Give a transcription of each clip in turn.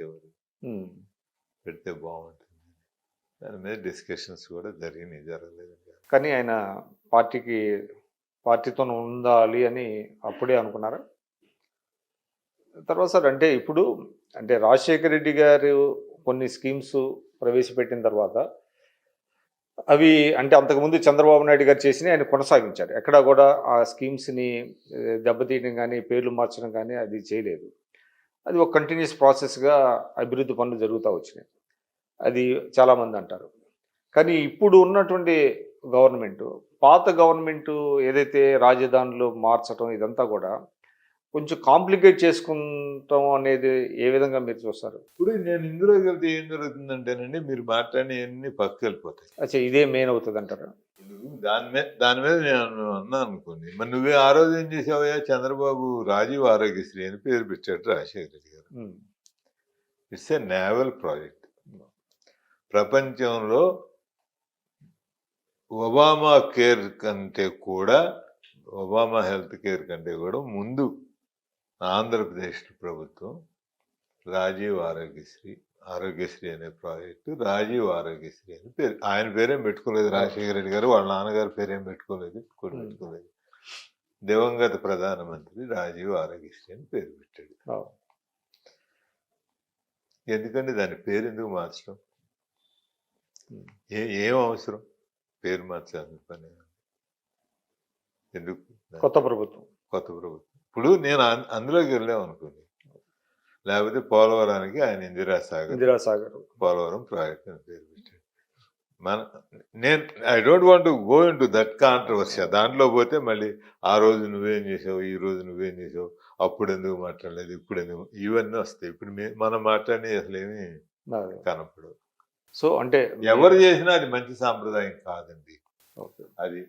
ఇచ్చేవారు, ఉమ్. పెడితే బాగుంటుంది. దాని మీద డిస్కషన్స్ కూడా జరిగినాయి, జరగలేదు. కానీ ఆయన పార్టీతో ఉండాలి అని అప్పుడే అనుకున్నారా? తర్వాత సార్ అంటే ఇప్పుడు అంటే రాజశేఖర రెడ్డి గారు కొన్ని స్కీమ్స్ ప్రవేశపెట్టిన తర్వాత అవి అంటే అంతకుముందు చంద్రబాబు నాయుడు గారు చేసినవి ఆయన కొనసాగించారు. ఎక్కడా కూడా ఆ స్కీమ్స్ని దెబ్బతీయడం కానీ పేర్లు మార్చడం కానీ అది చేయలేదు. అది ఒక కంటిన్యూస్ ప్రాసెస్గా అభివృద్ధి పనులు జరుగుతూ వచ్చినాయి. అది చాలామంది అంటారు. కానీ ఇప్పుడు ఉన్నటువంటి గవర్నమెంటు, పాత గవర్నమెంటు ఏదైతే రాజధానులు మార్చడం ఇదంతా కూడా కొంచెం కాంప్లికేట్ చేసుకుంటాం అనేది ఏ విధంగా మీరు చూస్తారు? ఇప్పుడు నేను ఇందులోకి వెళ్తే ఏం జరుగుతుందంటేనండి, మీరు మాట్లాడినవన్నీ పక్కకి వెళ్ళిపోతాయి. అచ్చా, ఇదే మెయిన్ అవుతుంది అంటారా? దాని మీద నేను అన్నాను అనుకోండి, మరి నువ్వే ఆ రోజు ఏం చేసావయ్యా, చంద్రబాబు రాజీవ్ ఆరోగ్యశ్రీ అని పేరు పెట్టాడు రాజశేఖర రెడ్డి గారు. It's a naval project. ప్రపంచంలో ఒబామా కేర్ కంటే కూడా, ఒబామా హెల్త్ కేర్ కంటే కూడా ముందు ఆంధ్రప్రదేశ్ ప్రభుత్వం రాజీవ్ ఆరోగ్యశ్రీ అనే ప్రాజెక్టు, రాజీవ్ ఆరోగ్యశ్రీ అని పేరు. ఆయన పేరేం పెట్టుకోలేదు రాజశేఖర రెడ్డి గారు, వాళ్ళ నాన్నగారు పేరేం పెట్టుకోలేదు. దివంగత ప్రధానమంత్రి రాజీవ్ ఆరోగ్యశ్రీ అని పేరు పెట్టాడు. ఎందుకంటే దాని పేరు ఎందుకు మార్చడం? ఏం అవసరం పేరు మార్చాల్సిన పని? ఎందుకు? కొత్త ప్రభుత్వం. ఇప్పుడు నేను అందులోకి వెళ్ళాం అనుకోండి, లేకపోతే పోలవరానికి ఆయన ఇందిరాసాగర్ పోలవరం ప్రాజెక్ట్ అని పేరు పెట్టాడు. నేను I don't want to go in to that controversy. దాంట్లో పోతే మళ్ళీ ఆ రోజు నువ్వేం చేసావు, ఈ రోజు నువ్వేం చేసావు, అప్పుడు ఎందుకు మాట్లాడలేదు, ఇప్పుడు ఎందుకు, ఇవన్నీ వస్తాయి. ఇప్పుడు మనం మాట్లాడి అసలు ఏమి కనపడవు. సో అంటే ఎవరు చేసినా అది మంచి సాంప్రదాయం కాదండి. అది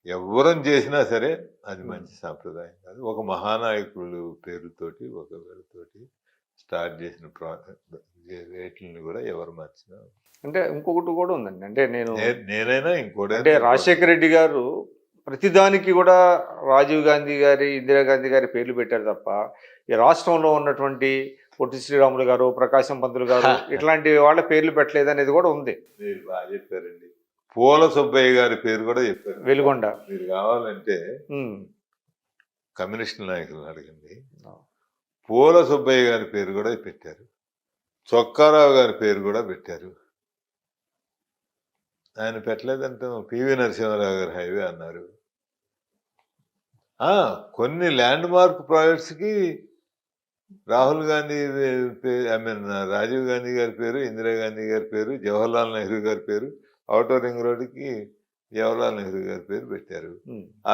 ఎవరం చేసినా సరే అది మంచి సాంప్రదాయం కాదు. ఒక మహానాయకులు పేరుతోటి, ఒక పేరుతోటి స్టార్ట్ చేసిన రేట్లని కూడా ఎవరు మార్చినా. అంటే ఇంకొకటి కూడా ఉందండి, అంటే నేనైనా ఇంకోటి అంటే రాజశేఖర రెడ్డి గారు ప్రతిదానికి కూడా రాజీవ్ గాంధీ గారి, ఇందిరాగాంధీ గారి పేర్లు పెట్టారు తప్ప ఈ రాష్ట్రంలో ఉన్నటువంటి పొట్టి శ్రీరాములు గారు, ప్రకాశం పంతులు గారు ఇట్లాంటి వాళ్ళ పేర్లు పెట్టలేదు అనేది కూడా ఉంది. మీరు బాగా చెప్పారండి. పూల సుబ్బయ్య గారి పేరు కూడా చెప్పారు, వెలుగొండ. మీరు కావాలంటే కమ్యూనిస్ట్ నాయకులు అడగండి, పూల సుబ్బయ్య గారి పేరు కూడా పెట్టారు, చొక్కారావు గారి పేరు కూడా పెట్టారు. ఆయన పెట్టలేదంటే పివి నరసింహారావు గారి హైవే అన్నారు. కొన్ని ల్యాండ్ మార్క్ ప్రాజెక్ట్స్కి రాహుల్ గాంధీ రాజీవ్ గాంధీ గారి పేరు, ఇందిరాగాంధీ గారి పేరు, జవహర్లాల్ నెహ్రూ గారి పేరు, ఔటర్ రింగ్ రోడ్డుకి జవహర్లాల్ నెహ్రూ గారి పేరు పెట్టారు,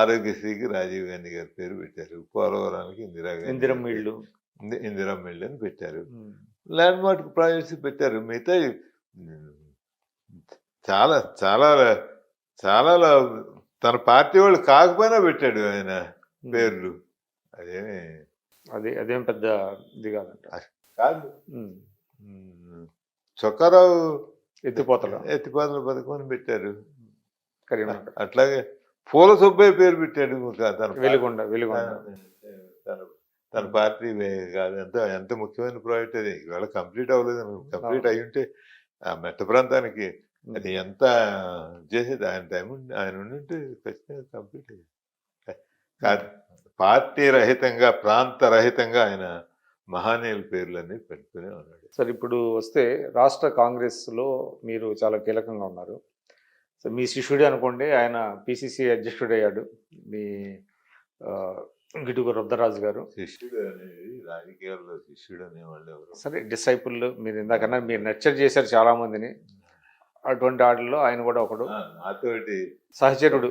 ఆరోగ్యశ్రీకి రాజీవ్ గాంధీ గారి పేరు పెట్టారు, పోలవరానికి ఇందిరమ్మ ఇళ్ళు అని పెట్టారు. ల్యాండ్ మార్క్ ప్రాజెక్ట్స్ పెట్టారు. మిగతా చాలా చాలా చాలా తన పార్టీ వాళ్ళు కాకపోయినా పెట్టాడు ఆయన పేర్లు. అదేం పెద్ద ఇది కాదంట. కాదు, చొక్కారావు ఎత్తిపోతల పథకం అని పెట్టారు. అట్లాగే పూల సుబ్బయ్య పేరు పెట్టాడు. తన పార్టీ కాదు. ఎంత ముఖ్యమైన ప్రాజెక్ట్ అది. ఇవాళ కంప్లీట్ అవ్వలేదు. కంప్లీట్ అయి ఉంటే ఆ మెట్ట ప్రాంతానికి అది ఎంత చేసేది. ఆయన ఉంటే ఖచ్చితంగా కంప్లీట్ అయ్యేది. కాదు, పార్టీ రహితంగా, ప్రాంత రహితంగా ఆయన మహానీయుల పేర్లన్నీ పెట్టుకునే ఉన్నాడు. సార్ ఇప్పుడు వస్తే రాష్ట్ర కాంగ్రెస్లో మీరు చాలా కీలకంగా ఉన్నారు. సో మీ శిష్యుడే అనుకోండి, ఆయన పిసిసి అధ్యక్షుడు అయ్యాడు, మీ గిడుగు రుద్రరాజు గారు. శిష్యుడు అనేది రాజకీయాల్లో శిష్యుడు అనేవాళ్ళు ఎవరు? సరే, డిసైపుల్ మీరు ఇందాకన్నా మీరు నర్చర్ చేశారు చాలా మందిని. అటువంటి వాటిల్లో ఆయన కూడా ఒకడు. నాతోటి సహచరుడు,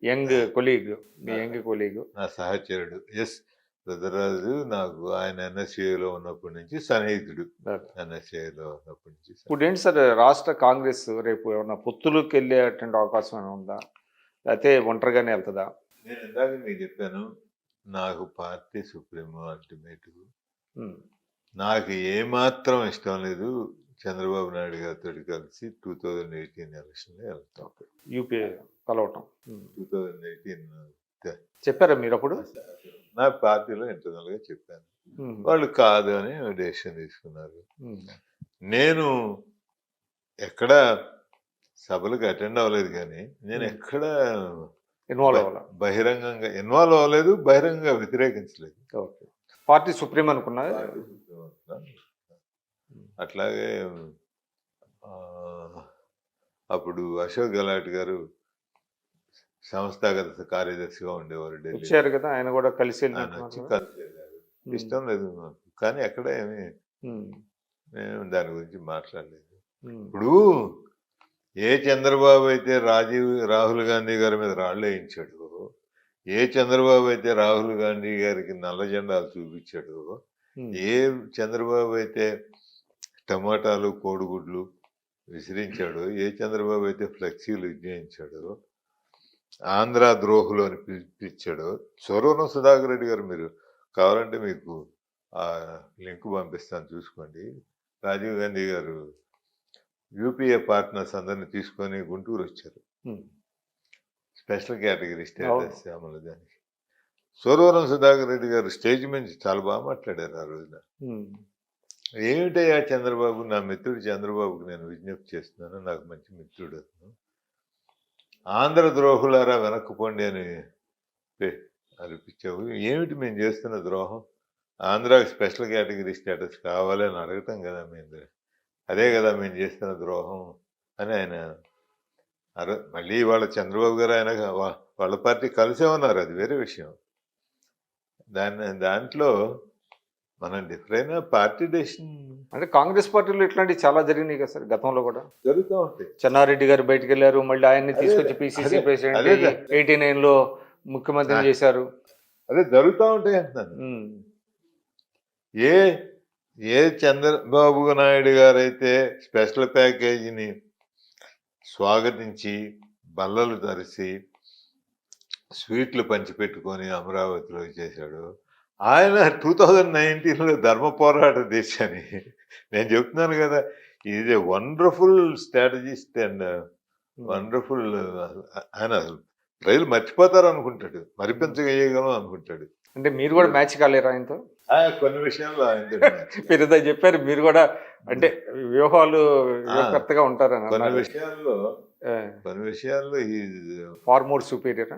యంగ్ కొలీగ్, నా సహచరుడు. ఎస్, రుద్రరాజు నాకు ఆయన ఎన్ఎస్ఏలో ఉన్నప్పటి నుంచి సన్నిహితుడు. ఎన్ఎస్ఏలో ఉన్నప్పటి నుంచి. ఇప్పుడు ఏంటి సార్, రాష్ట్ర కాంగ్రెస్ రేపు ఏమన్నా పొత్తులకు వెళ్ళేటువంటి అవకాశం ఏమైనా ఉందా, లేకపోతే ఒంటరిగానే వెళ్తుందా? నేను ఇందాక మీకు చెప్పాను, నాకు పార్టీ సుప్రీమో అల్టిమేట్. నాకు ఏమాత్రం ఇష్టం లేదు చంద్రబాబు నాయుడు గారితో కలిసి 2018 ఎలక్షన్లో వెళ్తాం. యూపీఏ కలవటం 2018 చెప్పారా మీరు అప్పుడు? నా పార్టీలో ఇంటర్నల్గా చెప్పాను. వాళ్ళు కాదు అని డెసిషన్ తీసుకున్నారు. నేను ఎక్కడ సభలకు అటెండ్ అవ్వలేదు, కానీ నేను ఎక్కడ బహిరంగంగా ఇన్వాల్వ్ అవ్వలేదు, బహిరంగంగా వ్యతిరేకించలేదు. ఓకే, పార్టీ సుప్రీం అనుకున్నా. అట్లాగే అప్పుడు అశోక్ గెహ్లాట్ గారు సంస్థాగత కార్యదర్శిగా ఉండేవారు. వచ్చారు కదా, ఆయన కూడా కలిసి ఇష్టం లేదు నాకు, కానీ ఎక్కడ ఏమి నేను దాని గురించి మాట్లాడలేదు. ఇప్పుడు ఏ చంద్రబాబు అయితే రాహుల్ గాంధీ గారి మీద రాళ్ళు వేయించాడు, ఏ చంద్రబాబు అయితే రాహుల్ గాంధీ గారికి నల్ల జెండాలు చూపించాడు, ఏ చంద్రబాబు అయితే టమాటాలు కోడిగుడ్లు విసిరించాడు, ఏ చంద్రబాబు అయితే ఫ్లెక్సీలు విజయించాడు, ఆంధ్ర ద్రోహులు అని పిలిపించాడు. స్వరూరం సుధాకర్ రెడ్డి గారు, మీరు కావాలంటే మీకు ఆ లింక్ పంపిస్తాను, చూసుకోండి. రాజీవ్ గాంధీ గారు యూపీఏ పార్ట్నర్స్ అందరిని తీసుకొని గుంటూరు వచ్చారు, స్పెషల్ కేటగిరీ స్టేటస్ అమలు దానికి. స్వరూరం సుధాకర్ రెడ్డి గారు స్టేజ్ నుంచి చాలా బాగా మాట్లాడారు ఆ రోజున. ఏమిటయ్యా చంద్రబాబు, నా మిత్రుడు చంద్రబాబుకి నేను విజ్ఞప్తి చేస్తున్నాను, నాకు మంచి మిత్రుడు అతను. ఆంధ్ర ద్రోహులారా వెనక్కుపోండి అని అనిపించావు. ఏమిటి మేము చేస్తున్న ద్రోహం? ఆంధ్రాకి స్పెషల్ కేటగిరీ స్టేటస్ కావాలి అని అడగటం కదా మేము, అదే కదా మేము చేస్తున్న ద్రోహం అని ఆయన మళ్ళీ వాళ్ళ చంద్రబాబు గారు ఆయన వాళ్ళ పార్టీ కలిసే ఉన్నారు, అది వేరే విషయం. దాంట్లో మనం డిఫరెంట్ పార్టీ డెసిషన్ అంటే కాంగ్రెస్ పార్టీలో ఇట్లాంటివి చాలా జరిగినాయి కదా సార్, గతంలో కూడా జరుగుతూ ఉంటాయి. చెన్నారెడ్డి గారు బయటకు వెళ్ళారు, మళ్ళీ ఆయన్ని తీసుకొచ్చి పిసిసి ప్రెసిడెంట్ 89లో ముఖ్యమంత్రి చేశారు. అదే జరుగుతూ ఉంటాయి అంటున్నాను. ఏ చంద్రబాబు నాయుడు గారైతే స్పెషల్ ప్యాకేజీని స్వాగతించి బల్లలు తరిసి స్వీట్లు పంచిపెట్టుకొని అమరావతిలో చేశాడు, ఆయన 2019లో ధర్మ పోరాట దేశాన్ని నేను చెప్తున్నాను కదా, is a wonderful strategist and wonderful. ఆయన ప్రజలు మర్చిపోతారు అనుకుంటాడు, మరిపించగలం అనుకుంటాడు. అంటే మీరు కూడా మ్యాచ్ కాలేరు ఆయనతో కొన్ని విషయాల్లో? మీరు చెప్పారు మీరు కూడా అంటే వ్యూహాలు కొత్తగా ఉంటారు. కొన్ని విషయాల్లో ఈ ఫార్ మోర్ సుపీరియర్,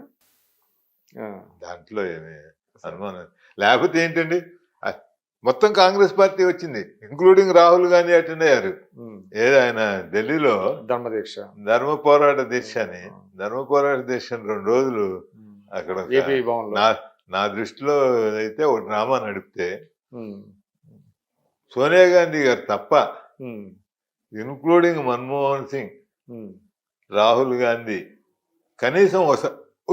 దాంట్లో ఏమి అనుమానం లేకపోతే ఏంటండి, మొత్తం కాంగ్రెస్ పార్టీ వచ్చింది, ఇంక్లూడింగ్ రాహుల్ గాంధీ అటెండ్ అయ్యారు. ఏది ఆయన ఢిల్లీలో ధర్మ పోరాట దీక్షని 2 రోజులు అక్కడ నా దృష్టిలో అయితే ఒక డ్రామా నడిపితే సోనియా గాంధీ గారు తప్ప, ఇన్క్లూడింగ్ మన్మోహన్ సింగ్, రాహుల్ గాంధీ కనీసం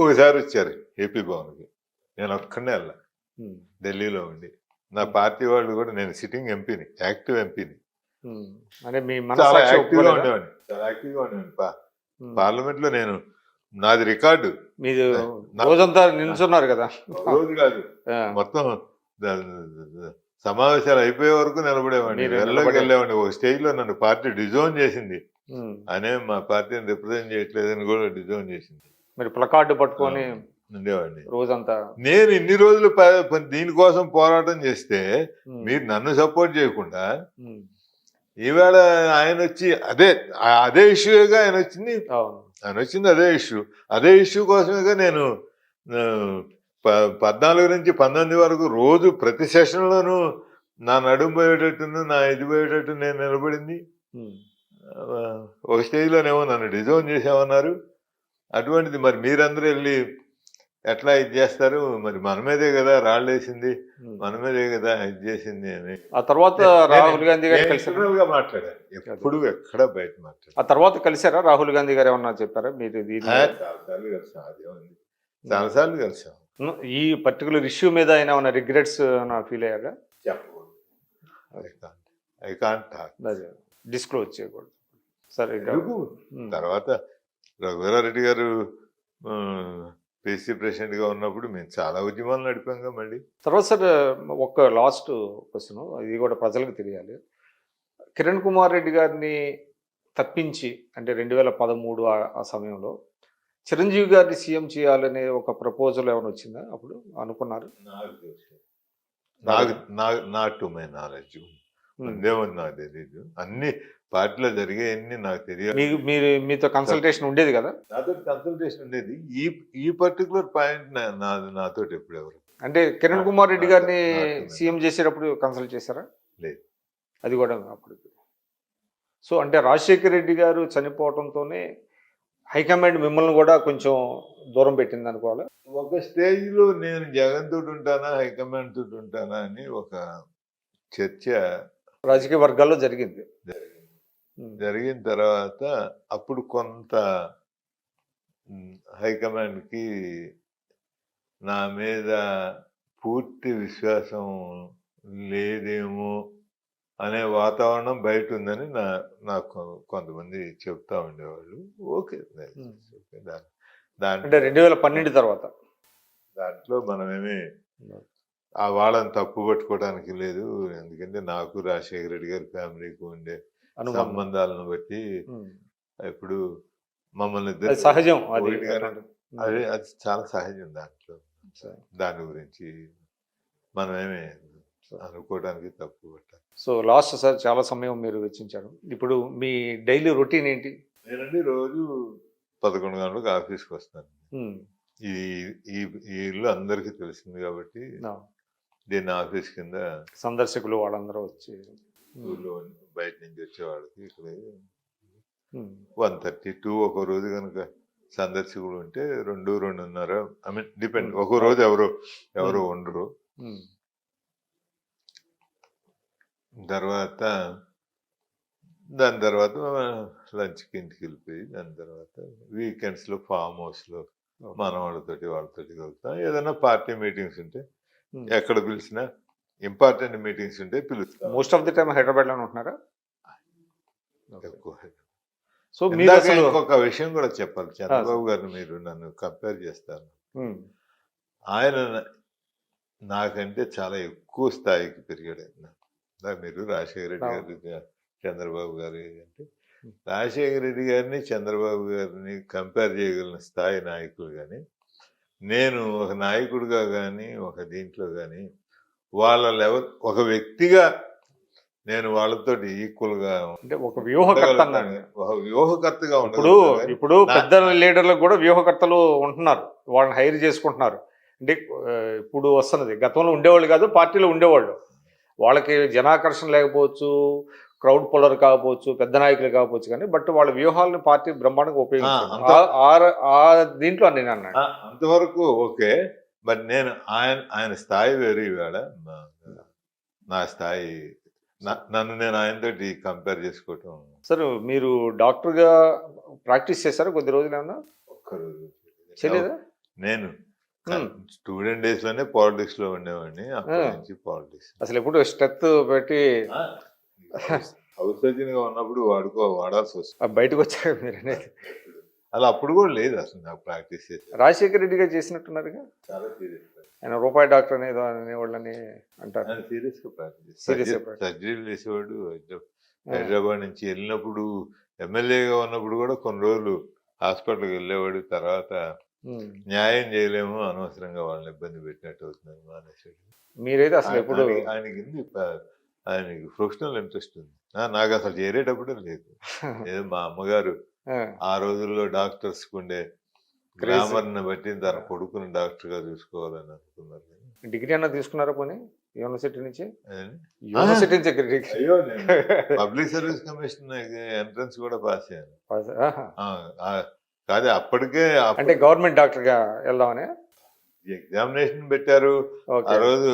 ఒకసారి వచ్చారు ఏపీ భవన్కి. నేను ఒక్కడే వెళ్ళా, ఢిల్లీలో ఉండి. నా పార్టీ వాళ్ళు కూడా, నేను సిట్టింగ్ ఎంపీని, యాక్టివ్ ఎంపీని, చాలా యాక్టివ్గా ఉండేవాడిని. పార్లమెంట్ లో నేను, నాది రికార్డు. మీరు రోజంతా నిల్చున్నారు కదా? రోజు కాదు, మొత్తం సమావేశాలు అయిపోయే వరకు నిలబడేవాడిని, వెళ్ళేవాడిని. ఒక స్టేజ్ లో నన్ను పార్టీ డిజోన్ చేసింది, అనే మా పార్టీని రిప్రజెంట్ చేయట్లేదని కూడా డిజోన్ చేసింది. మీరు ప్లకార్డు పట్టుకొని ఉండేవాడిని రోజంతా. నేను ఇన్ని రోజులు దీనికోసం పోరాటం చేస్తే మీరు నన్ను సపోర్ట్ చేయకుండా, ఈవేళ ఆయన వచ్చి అదే ఇష్యూగా ఆయన వచ్చింది అదే ఇష్యూ కోసమేగా నేను 14 నుంచి 19 వరకు రోజు ప్రతి సెషన్లోనూ నా నడుము పోయేటట్టును, నా ఇది పోయేటట్టు నేను నిలబడింది. ఒక స్టేజ్లోనేమో నన్ను డిజోన్ చేసామన్నారు. అటువంటిది మరి మీరందరూ వెళ్ళి ఎట్లా ఇది చేస్తారు? మరి మన మీదే కదా రాళ్ళు వేసింది, మన మీదే కదా ఇది చేసింది అని. ఆ తర్వాత రాహుల్ గాంధీ గారు మాట్లాడారు, ఎప్పుడు ఎక్కడ బయట మాట్లాడారు. ఆ తర్వాత కలిసారా రాహుల్ గాంధీ గారు? ఏమన్నా చెప్పారా మీరు? చాలాసార్లు కలిసాం, అదేముంది, చాలాసార్లు కలిసాం. ఈ పర్టికులర్ ఇష్యూ మీద ఆయన ఏమైనా రిగ్రెట్స్ ఫీల్ అయ్యారా? చెప్పకూడదు, ఐ కాంట్ డిస్క్లోజ్ చేయకూడదు. సరే, తర్వాత రఘువీరారెడ్డి గారు పిసి ప్రెసిడెంట్గా ఉన్నప్పుడు మేము చాలా ఉద్యమాలు నడిపాంగా. మళ్ళీ తర్వాత సార్ ఒక లాస్ట్ క్వశ్చన్, ఇది కూడా ప్రజలకు తెలియాలి. కిరణ్ కుమార్ రెడ్డి గారిని తప్పించి, అంటే 2013 ఆ సమయంలో చిరంజీవి గారిని సీఎం చేయాలనే ఒక ప్రపోజల్ ఏమైనా వచ్చిందా అప్పుడు? అనుకున్నారు? Not to my knowledge. ఉందేమని నాకు తెలీదు. అన్ని పార్టీలో జరిగేవన్నీ నాకు తెలియదు. మీతో కన్సల్టేషన్ ఉండేది కదా? నాతో కన్సల్టేషన్ ఉండేది. ఈ పర్టికులర్ పాయింట్ నాతో ఎప్పుడు ఎవరు అంటే కిరణ్ కుమార్ రెడ్డి గారిని సీఎం చేసేటప్పుడు కన్సల్ట్ చేశారా? లేదు. అది కూడా అప్పుడు. సో అంటే రాజశేఖర రెడ్డి గారు చనిపోవడంతోనే హైకమాండ్ మిమ్మల్ని కూడా కొంచెం దూరం పెట్టింది అనుకోవాలి. ఒక స్టేజ్లో నేను జగన్ తోటి ఉంటానా హైకమాండ్ తోటి ఉంటానా అని ఒక చర్చ రాజకీయ వర్గాల్లో జరిగింది. జరిగిన తర్వాత అప్పుడు కొంత హైకమాండ్కి నా మీద పూర్తి విశ్వాసం లేదేమో అనే వాతావరణం బయట ఉందని నాకు కొంతమంది చెప్తా ఉండేవాళ్ళు. ఓకే, అంటే 2012 తర్వాత దాంట్లో మనమేమి ఆ వాళ్ళని తప్పు పట్టుకోవడానికి లేదు. ఎందుకంటే నాకు రాజశేఖర రెడ్డి గారి ఫ్యామిలీకి ఉండే సంబంధాలను బట్టి ఇప్పుడు మమ్మల్ని సహజం, అది చాలా సహజం. దాని గురించి మనమేమి అనుకోవడానికి తప్పు పట్టాలి. సో లాస్ట్ సార్ చాలా సమయం మీరు వెచ్చించారు. ఇప్పుడు మీ డైలీ రొటీన్ ఏంటి? నేనండి రోజు 11 గంటలకు ఆఫీస్కి వస్తాను. ఈ ఇల్లు అందరికీ తెలిసింది కాబట్టి దీన్ని ఆఫీస్ కింద సందర్శకులు వాళ్ళందరూ వచ్చి ఊళ్ళో బయట నుంచి వచ్చే వాళ్ళకి ఇక్కడ 1:30 ఒక రోజు కనుక సందర్శకులు ఉంటే 2-2:30. I mean depend. ఒక రోజు ఎవరు ఉండరు. దాని తర్వాత లంచ్కి ఇంటికి వెళ్ళిపోయి దాని తర్వాత వీకెండ్స్లో ఫామ్ హౌస్లో మన వాళ్ళతోటి కలుగుతాం. ఏదైనా పార్టీ మీటింగ్స్ ఉంటే ఎక్కడ పిలిచినా ఇంపార్టెంట్ మీటింగ్స్ ఉంటే పిలుస్తాం. మోస్ట్ ఆఫ్ ది టైం హైదరాబాద్లోనే ఉంటున్నారా? ఎక్కువ. సో మీరు ఇంకొక విషయం కూడా చెప్పాలి. చంద్రబాబు గారిని మీరు నన్ను కంపేర్ చేస్తారు. ఆయన నాకంటే చాలా ఎక్కువ స్థాయికి పెరిగాడు. మీరు రాజశేఖర రెడ్డి గారు చంద్రబాబు గారు అంటే రాజశేఖర రెడ్డి గారిని చంద్రబాబు గారిని కంపేర్ చేయగలిగిన స్థాయి నాయకులు. కానీ నేను ఒక నాయకుడిగా కానీ ఒక దీంట్లో కానీ వాళ్ళ లెవెల్ ఒక వ్యక్తిగా నేను వాళ్ళతో ఈక్వల్గా అంటే ఒక వ్యూహకర్తగా ఇప్పుడు పెద్ద లీడర్లకు కూడా వ్యూహకర్తలు ఉంటున్నారు. వాళ్ళని హైర్ చేసుకుంటున్నారు. అంటే ఇప్పుడు వస్తున్నది. గతంలో ఉండేవాళ్ళు కాదు, పార్టీలో ఉండేవాళ్ళు. వాళ్ళకి జనాకర్షణ లేకపోవచ్చు, క్రౌడ్ పుల్లర్ కాకపోవచ్చు, పెద్ద నాయకులు కాకపోవచ్చు, కానీ బట్ వాళ్ళ వ్యూహాలను పార్టీ బ్రహ్మాండంగా ఉపయోగించారు. దీంట్లో నేను అన్నాను అంతవరకు ఓకే. బట్ నేను ఆయన స్థాయి వేరు. ఇవాళ నా స్థాయి నన్ను నేను ఆయనతో కంపేర్ చేసుకోవటం. సార్ మీరు డాక్టర్గా ప్రాక్టీస్ చేశారా కొద్ది రోజులు? ఏమన్నా ఒక్కరోజు చేయలేదా? నేను స్టూడెంట్ డేస్ లోనే పాలిటిక్స్ లో ఉండేవాడిని. అప్పటి నుంచి పాలిటిక్స్ అసలు ఎప్పుడు స్ట్రెత్ పెట్టి హౌస్ సర్జన్ గా ఉన్నప్పుడు వాడాల్సి వస్తుంది. బయటకు వచ్చాక మీరు అనేది అలా అప్పుడు కూడా లేదు అసలు నాకు ప్రాక్టీస్ చేసి. రాజశేఖర రెడ్డి గారు చేసినట్టున్నారుగా. చాలా సీరియస్. ఆయన రూపాయి డాక్టర్ అనేదో అనేవాళ్ళని అంటారు. సీరియస్ గా ప్రాక్టీస్ సర్జరీలు చేసేవాడు. హైదరాబాద్ నుంచి వెళ్ళినప్పుడు ఎమ్మెల్యేగా ఉన్నప్పుడు కూడా కొన్ని రోజులు హాస్పిటల్కి వెళ్ళేవాడు. తర్వాత న్యాయం చేయలేము, అనవసరంగా వాళ్ళని ఇబ్బంది పెట్టినట్టు అవుతుంది మానేశాడు. మీరైతే అసలు ఎప్పుడు ఆయనకి ప్రొఫెషనల్ ఇంట్రెస్ట్ ఉంది. నాకు అసలు చేరేటప్పుడే లేదు. ఏదో మా అమ్మగారు ఆ రోజుల్లో డాక్టర్స్ ఉండే గ్రామర్ని బట్టి తన కొడుకుని డాక్టర్ గా చూసుకోవాలని అనుకున్నారు. డిగ్రీ అన్నా తీసుకున్నారా పోనీ యూనివర్సిటీ నుంచి? అయ్యో, పబ్లిక్ సర్వీస్ కమిషన్ ఎంట్రన్స్ కూడా పాస్ అయ్యాను. కాదు అప్పటికే అంటే గవర్నమెంట్ డాక్టర్ గా వెళ్దామని ఎగ్జామినేషన్ పెట్టారు ఆ రోజు.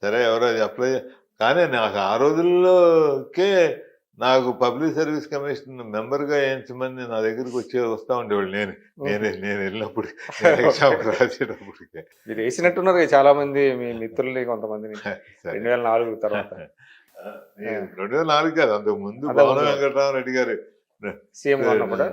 సరే ఎవరో అప్లై, కానీ నాకు ఆ రోజుల్లోకే నాకు పబ్లిక్ సర్వీస్ కమిషన్ మెంబర్గా ఎంతమంది నా దగ్గరికి వస్తూ ఉండేవాళ్ళు. నేను వెళ్ళినప్పుడు ఎగ్జామ్ రాసేటప్పటికే. మీరు వేసినట్టున్నారు చాలా మంది మీ మిత్రుల్ని కొంతమందిని 2004 తర్వాత. 2004 కాదు, అంతకు ముందు భావన వెంకటరామరెడ్డి గారు సీఎం ఉన్నప్పుడు